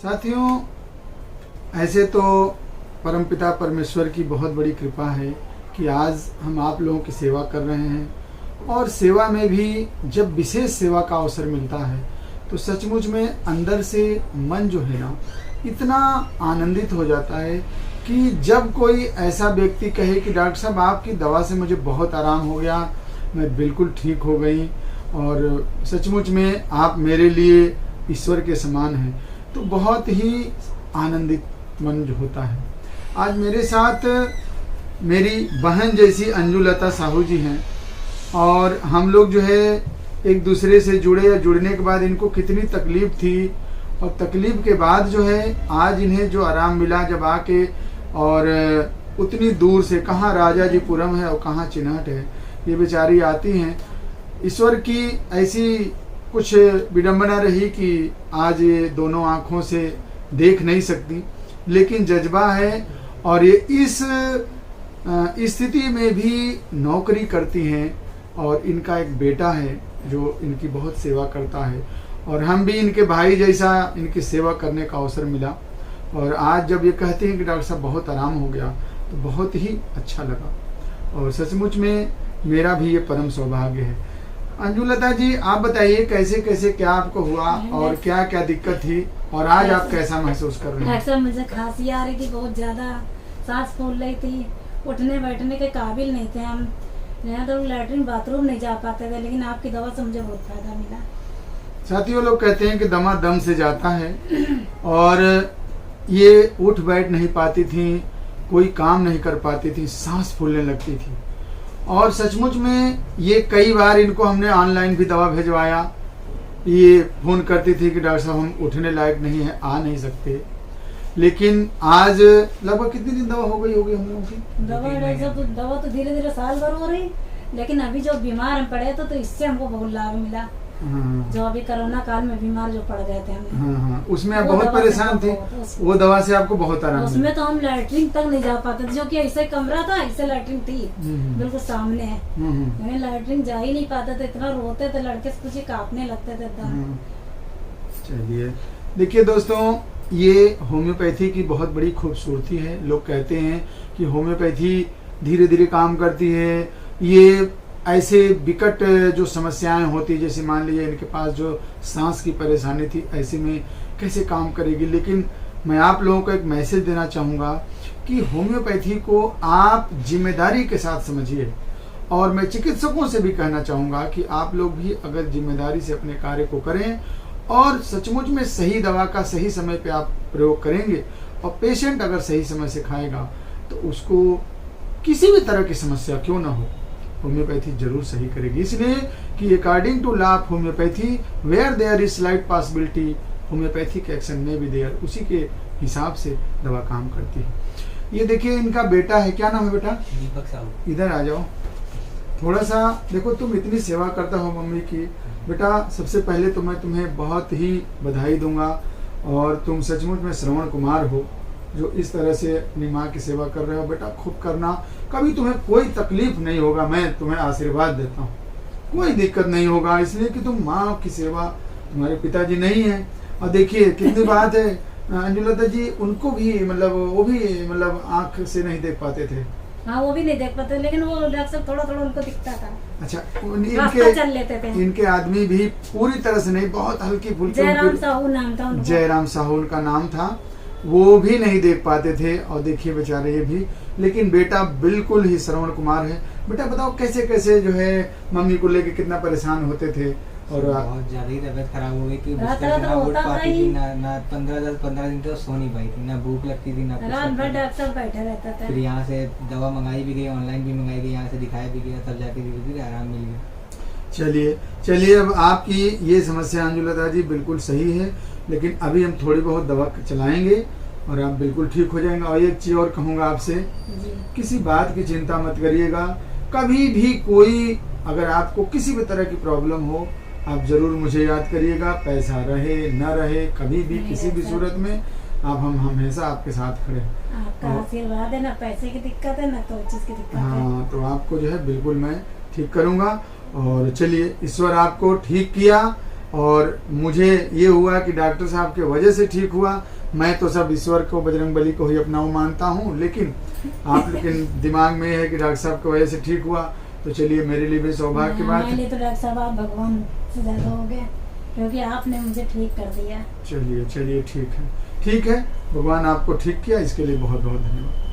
साथियों, ऐसे तो परमपिता परमेश्वर की बहुत बड़ी कृपा है कि आज हम आप लोगों की सेवा कर रहे हैं। और सेवा में भी जब विशेष सेवा का अवसर मिलता है तो सचमुच में अंदर से मन जो है ना इतना आनंदित हो जाता है कि जब कोई ऐसा व्यक्ति कहे कि डॉक्टर साहब आपकी दवा से मुझे बहुत आराम हो गया, मैं बिल्कुल ठीक हो गई और सचमुच में आप मेरे लिए ईश्वर के समान हैं, तो बहुत ही आनंदित मन जो होता है। आज मेरे साथ मेरी बहन जैसी अंजुलता साहू जी हैं और हम लोग जो है एक दूसरे से जुड़े या जुड़ने के बाद इनको कितनी तकलीफ थी और तकलीफ के बाद जो है आज इन्हें जो आराम मिला जब आके, और उतनी दूर से, कहाँ राजाजीपुरम है और कहाँ चिन्हट है, ये बेचारी आती हैं। ईश्वर की ऐसी कुछ विडंबना रही कि आज ये दोनों आँखों से देख नहीं सकती, लेकिन जज्बा है और ये इस स्थिति में भी नौकरी करती हैं और इनका एक बेटा है जो इनकी बहुत सेवा करता है और हम भी इनके भाई जैसा इनकी सेवा करने का अवसर मिला। और आज जब ये कहते हैं कि डॉक्टर साहब बहुत आराम हो गया तो बहुत ही अच्छा लगा और सचमुच में मेरा भी ये परम सौभाग्य है। अंजुलता जी, आप बताइए कैसे कैसे क्या आपको हुआ और क्या क्या दिक्कत थी और आज आप कैसा महसूस कर रहे हैं? डॉक्टर, मुझे खांसी आ रही थी, बहुत ज्यादा सांस फूल रही थी, उठने बैठने के काबिल नहीं थे हम, यहाँ तो लैट्रिन बाथरूम नहीं जा पाते थे, लेकिन आपकी दवा से मुझे बहुत फायदा मिला। साथियों, लोग कहते हैं कि दमा दम से जाता है और ये उठ बैठ नहीं पाती थी, कोई काम नहीं कर पाती थी, सांस फूलने लगती थी और सचमुच में ये कई बार इनको हमने ऑनलाइन भी दवा भिजवाया। ये फोन करती थी कि डॉक्टर साहब हम उठने लायक नहीं है, आ नहीं सकते, लेकिन आज लगभग कितनी दिन दवा हो गई होगी हम लोगों की? दवा तो धीरे धीरे साल भर हो रही, लेकिन अभी जो बीमार हम पड़े तो इससे हमको बहुत लाभ मिला। जो अभी कोरोना काल में बीमार जो पड़ गए थे हमें, उसमें आप बहुत परेशान थे, वो दवा से आपको बहुत आराम मिला। उसमें तो हम लैट्रिन तक नहीं जा पाते थे, जो कि ऐसे कमरा था, ऐसे लैट्रिन थी बिल्कुल सामने है, हमें लैट्रिन जा ही नहीं पाते थे, इतना रोते थे लड़के से कुछ कांपने लगते थे। चलिए देखिए दोस्तों, ये होम्योपैथी की बहुत बड़ी खूबसूरती है। लोग कहते हैं कि होम्योपैथी धीरे धीरे काम करती है, ये ऐसे विकट जो समस्याएं होती, जैसे मान लीजिए इनके पास जो सांस की परेशानी थी, ऐसे में कैसे काम करेगी। लेकिन मैं आप लोगों को एक मैसेज देना चाहूँगा कि होम्योपैथी को आप जिम्मेदारी के साथ समझिए और मैं चिकित्सकों से भी कहना चाहूँगा कि आप लोग भी अगर जिम्मेदारी से अपने कार्य को करें और सचमुच में सही दवा का सही समय पे आप प्रयोग करेंगे और पेशेंट अगर सही समय से खाएगा तो उसको किसी भी तरह की समस्या क्यों ना हो, होम्योपैथी जरूर सही करेगी। इसलिए कि according to law of homeopathy where there is slight possibility homeopathic action में भी देयर, उसी के हिसाब से दवा काम करती है। ये देखिए इनका बेटा है, क्या नाम है बेटा? दीपक साहू। इधर आ जाओ थोड़ा सा। देखो तुम इतनी सेवा करता हो मम्मी की, बेटा सबसे पहले तो मैं तुम्हें बहुत ही बधाई दूंगा और तुम सचमुच में श्रवण कुमार हो जो इस तरह से अपनी माँ की सेवा कर रहे हो। बेटा खूब करना, कभी तुम्हें कोई तकलीफ नहीं होगा, मैं तुम्हें आशीर्वाद देता हूँ, कोई दिक्कत नहीं होगा, इसलिए कि तुम माँ की सेवा, तुम्हारे पिताजी नहीं है। और देखिए कितनी बात है अंजुलता जी, उनको भी मतलब वो भी मतलब आँख से नहीं देख पाते थे। हाँ, वो भी नहीं देख पाते, लेकिन वो डॉक्टर थोड़ा थोड़ा उनको दिखता था। अच्छा, चल लेते थे। इनके आदमी भी पूरी तरह से नहीं, बहुत हल्की फुल्की। जयराम साहू नाम था उनका। जयराम साहू उनका नाम था, वो भी नहीं देख पाते थे और देखिए बेचारे ये भी, लेकिन बेटा बिल्कुल ही श्रवण कुमार है। बेटा बताओ कैसे कैसे जो है मम्मी को लेके कितना परेशान होते थे? और बहुत ज्यादा ही तबीयत खराब हो गई कि बिस्तर से ना उठ पाती थी, ना 15 दिन तो सो नहीं पाई थी, ना भूख लगती थी, ना रात भर डॉक्टर बैठा रहता था। फिर यहाँ से दवा मंगाई भी गई, ऑनलाइन भी मंगाई गई, यहाँ से दिखाया भी गया, तब जाके धीरे धीरे आराम मिल गया। चलिए अब आपकी ये समस्या अंजुलता जी बिल्कुल सही है, लेकिन अभी हम थोड़ी बहुत दवा चलाएंगे और आप बिल्कुल ठीक हो जाएंगे। और एक चीज और कहूँगा आपसे, किसी बात की चिंता मत करिएगा। कभी भी कोई अगर आपको किसी भी तरह की प्रॉब्लम हो, आप जरूर मुझे याद करिएगा, पैसा रहे न रहे, कभी भी किसी भी सूरत में आप हम हमेशा आपके साथ खड़े हैं। आपका आशीर्वाद है, ना पैसे की दिक्कत है ना कोई चीज की दिक्कत है। हाँ, तो आपको जो है बिल्कुल मैं ठीक करूँगा। और चलिए ईश्वर आपको ठीक किया और मुझे ये हुआ कि डॉक्टर साहब के वजह से ठीक हुआ। मैं तो सब ईश्वर को, बजरंग बली को ही अपना वो मानता हूँ, लेकिन दिमाग में है कि डॉक्टर साहब की वजह से ठीक हुआ, तो चलिए मेरे लिए भी सौभाग्य की बात मेरे है। लिए तो डॉक्टर साहब आप भगवान से ज्यादा हो गए, क्योंकि आपने मुझे ठीक कर दिया। चलिए ठीक है, भगवान आपको ठीक किया, इसके लिए बहुत बहुत धन्यवाद।